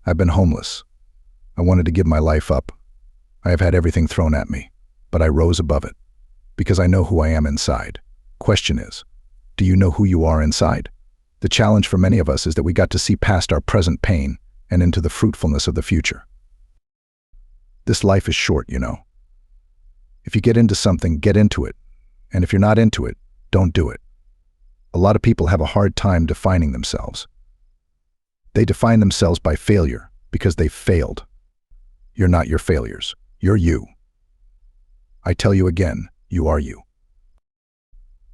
I've been homeless. I wanted to give my life up. I have had everything thrown at me, but I rose above it because I know who I am inside. Question is, do you know who you are inside? The challenge for many of us is that we got to see past our present pain and into the fruitfulness of the future. This life is short, you know. If you get into something, get into it. And if you're not into it, don't do it. A lot of people have a hard time defining themselves. They define themselves by failure because they failed. You're not your failures. You're you. I tell you again, you are you.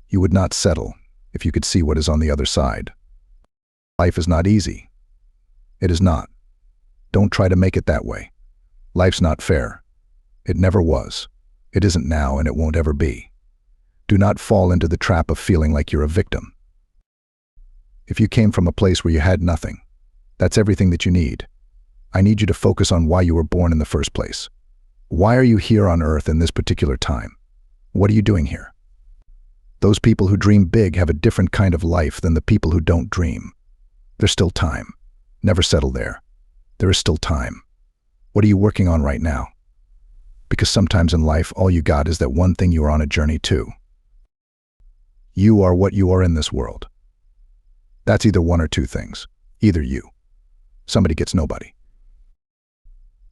You would not settle if you could see what is on the other side. Life is not easy. It is not. Don't try to make it that way. Life's not fair. It never was. It isn't now, and it won't ever be. Do not fall into the trap of feeling like you're a victim. If you came from a place where you had nothing, that's everything that you need. I need you to focus on why you were born in the first place. Why are you here on Earth in this particular time? What are you doing here? Those people who dream big have a different kind of life than the people who don't dream. There's still time. Never settle there. There is still time. What are you working on right now? Because sometimes in life, all you got is that one thing you are on a journey to. You are what you are in this world. That's either one or two things. Either you. Somebody gets nobody.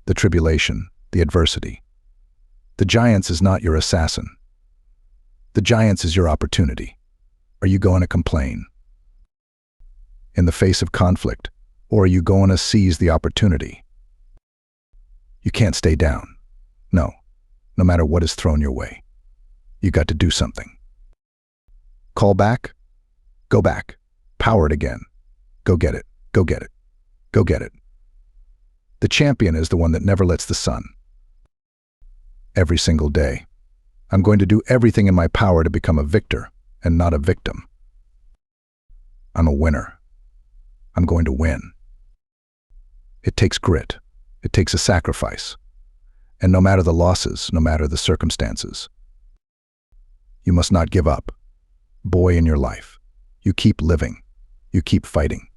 The tribulation, the adversity. The giants is not your assassin. The giants is your opportunity. Are you going to complain in the face of conflict, or are you going to seize the opportunity? You can't stay down. No matter what is thrown your way. You got to do something. Call back? Go back. Power it again. Go get it. Go get it. Go get it. The champion is the one that never lets the sun. Every single day, I'm going to do everything in my power to become a victor and not a victim. I'm a winner. I'm going to win. It takes grit. It takes a sacrifice. And no matter the losses, no matter the circumstances, you must not give up. Boy, in your life, you keep living. You keep fighting.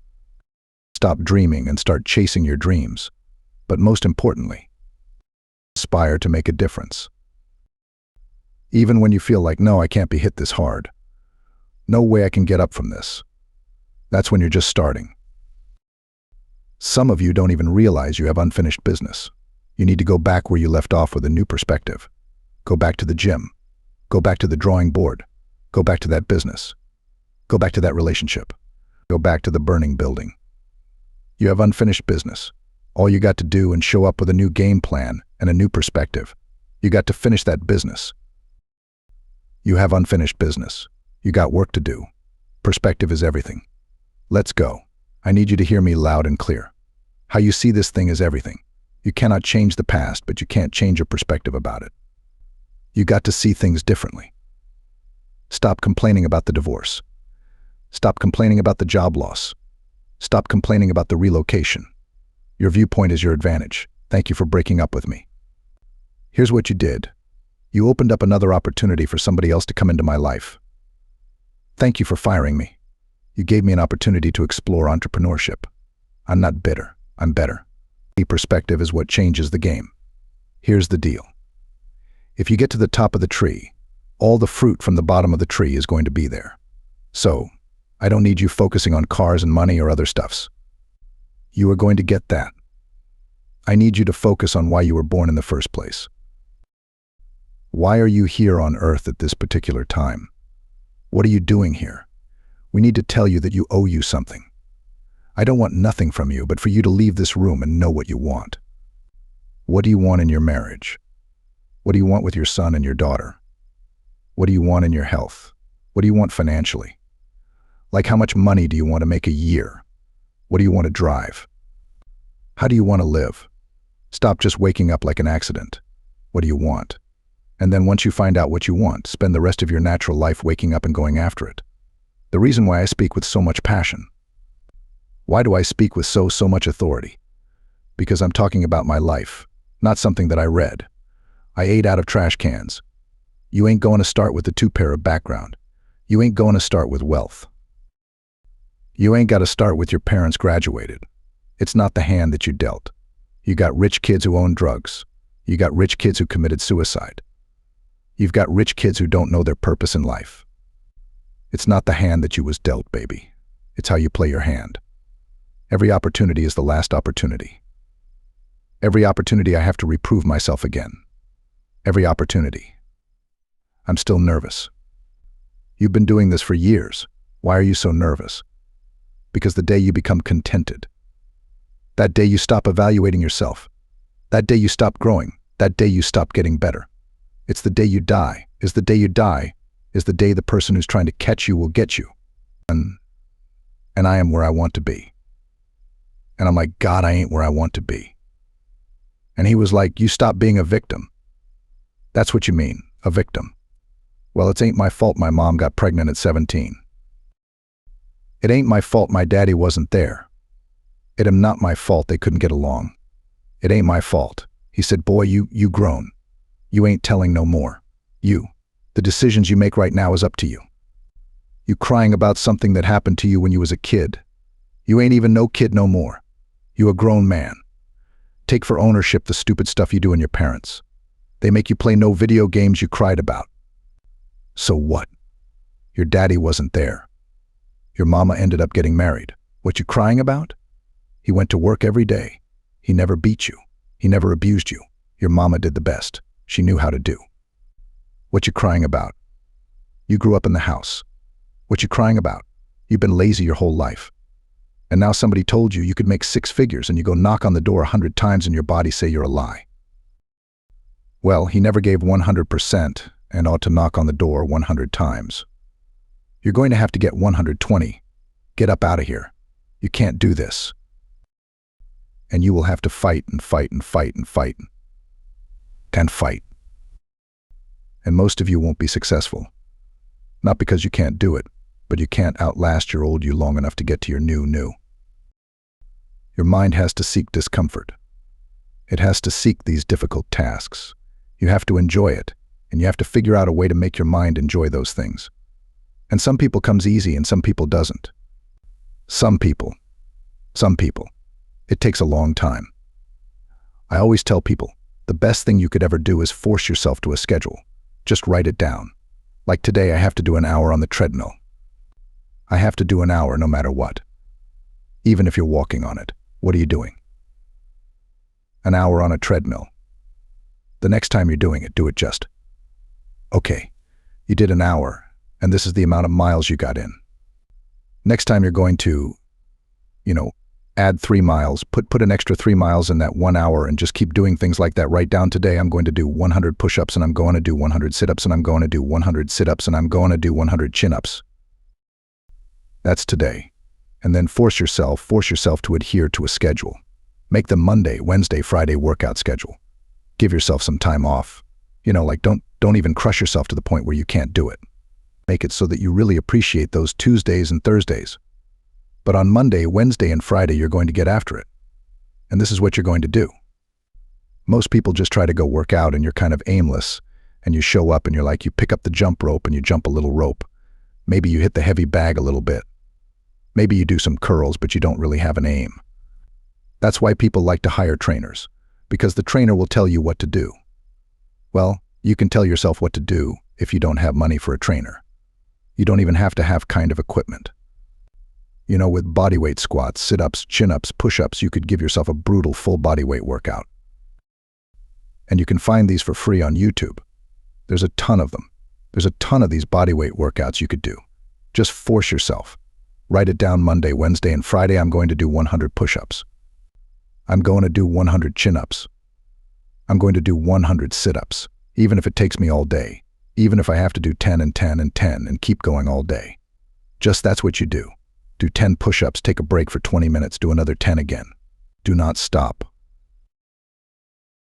Stop dreaming and start chasing your dreams. But most importantly, aspire to make a difference. Even when you feel like, no, I can't be hit this hard. No way I can get up from this. That's when you're just starting. Some of you don't even realize you have unfinished business. You need to go back where you left off with a new perspective. Go back to the gym. Go back to the drawing board. Go back to that business. Go back to that relationship. Go back to the burning building. You have unfinished business. All you got to do and show up with a new game plan and a new perspective. You got to finish that business. You have unfinished business. You got work to do. Perspective is everything. Let's go. I need you to hear me loud and clear. How you see this thing is everything. You cannot change the past, but you can't change your perspective about it. You got to see things differently. Stop complaining about the divorce. Stop complaining about the job loss. Stop complaining about the relocation. Your viewpoint is your advantage. Thank you for breaking up with me. Here's what you did. You opened up another opportunity for somebody else to come into my life. Thank you for firing me. You gave me an opportunity to explore entrepreneurship. I'm not bitter. I'm better. Perspective is what changes the game. Here's the deal. If you get to the top of the tree, all the fruit from the bottom of the tree is going to be there. So, I don't need you focusing on cars and money or other stuffs. You are going to get that. I need you to focus on why you were born in the first place. Why are you here on Earth at this particular time? What are you doing here? We need to tell you that you owe you something. I don't want nothing from you but for you to leave this room and know what you want. What do you want in your marriage? What do you want with your son and your daughter? What do you want in your health? What do you want financially? Like, how much money do you want to make a year? What do you want to drive? How do you want to live? Stop just waking up like an accident. What do you want? And then once you find out what you want, spend the rest of your natural life waking up and going after it. The reason why I speak with so much passion. Why do I speak with so much authority? Because I'm talking about my life, not something that I read. I ate out of trash cans. You ain't going to start with the 2-pair of background. You ain't going to start with wealth. You ain't got to start with your parents graduated. It's not the hand that you dealt. You got rich kids who own drugs. You got rich kids who committed suicide. You've got rich kids who don't know their purpose in life. It's not the hand that you was dealt, baby. It's how you play your hand. Every opportunity is the last opportunity. Every opportunity I have to reprove myself again. Every opportunity. I'm still nervous. You've been doing this for years. Why are you so nervous? Because the day you become contented, that day you stop evaluating yourself, that day you stop growing, that day you stop getting better. It's the day you die. Is the day you die is the day the person who's trying to catch you will get you. And I am where I want to be. And I'm like, God, I ain't where I want to be. And he was like, you stop being a victim. That's what you mean, a victim. Well, it ain't my fault my mom got pregnant at 17. It ain't my fault my daddy wasn't there. It am not my fault they couldn't get along. It ain't my fault. He said, boy, you grown. You ain't telling no more. The decisions you make right now is up to you. You crying about something that happened to you when you was a kid. You ain't even no kid no more. You a grown man. Take for ownership the stupid stuff you do in your parents. They make you play no video games you cried about. So what? Your daddy wasn't there. Your mama ended up getting married. What you crying about? He went to work every day. He never beat you. He never abused you. Your mama did the best she knew how to do. What you crying about? You grew up in the house. What you crying about? You've been lazy your whole life. And now somebody told you you could make 6 figures and you go knock on the door 100 times and your body say you're a lie. Well, he never gave 100% and ought to knock on the door 100 times. You're going to have to get 120. Get up out of here. You can't do this. And you will have to fight and fight and fight and fight. And fight. And most of you won't be successful. Not because you can't do it, but you can't outlast your old you long enough to get to your new. Your mind has to seek discomfort. It has to seek these difficult tasks. You have to enjoy it, and you have to figure out a way to make your mind enjoy those things. And some people comes easy and some people doesn't. Some people. It takes a long time. I always tell people, the best thing you could ever do is force yourself to a schedule. Just write it down. Like today, I have to do an hour on the treadmill. I have to do an hour no matter what. Even if you're walking on it, what are you doing? An hour on a treadmill. The next time you're doing it, do it just. Okay, you did an hour, and this is the amount of miles you got in. Next time you're going to, add 3 miles, put an extra 3 miles in that 1 hour and just keep doing things like that. Write down today I'm going to do 100 push-ups and I'm going to do 100 sit-ups and I'm going to do 100 sit-ups and I'm going to do 100 chin-ups. That's today. And then force yourself to adhere to a schedule. Make the Monday, Wednesday, Friday workout schedule. Give yourself some time off. Don't even crush yourself to the point where you can't do it. Make it so that you really appreciate those Tuesdays and Thursdays. But on Monday, Wednesday, and Friday, you're going to get after it. And this is what you're going to do. Most people just try to go work out and you're kind of aimless, and you show up and you're like, you pick up the jump rope and you jump a little rope. Maybe you hit the heavy bag a little bit. Maybe you do some curls, but you don't really have an aim. That's why people like to hire trainers, because the trainer will tell you what to do. Well, you can tell yourself what to do if you don't have money for a trainer. You don't even have to have kind of equipment. With bodyweight squats, sit-ups, chin-ups, push-ups, you could give yourself a brutal full bodyweight workout. And you can find these for free on YouTube. There's a ton of them. There's a ton of these bodyweight workouts you could do. Just force yourself. Write it down Monday, Wednesday, and Friday I'm going to do 100 push-ups. I'm going to do 100 chin-ups. I'm going to do 100 sit-ups, even if it takes me all day. Even if I have to do 10 and 10 and 10 and keep going all day. Just that's what you do. Do 10 push-ups, take a break for 20 minutes, do another 10 again. Do not stop.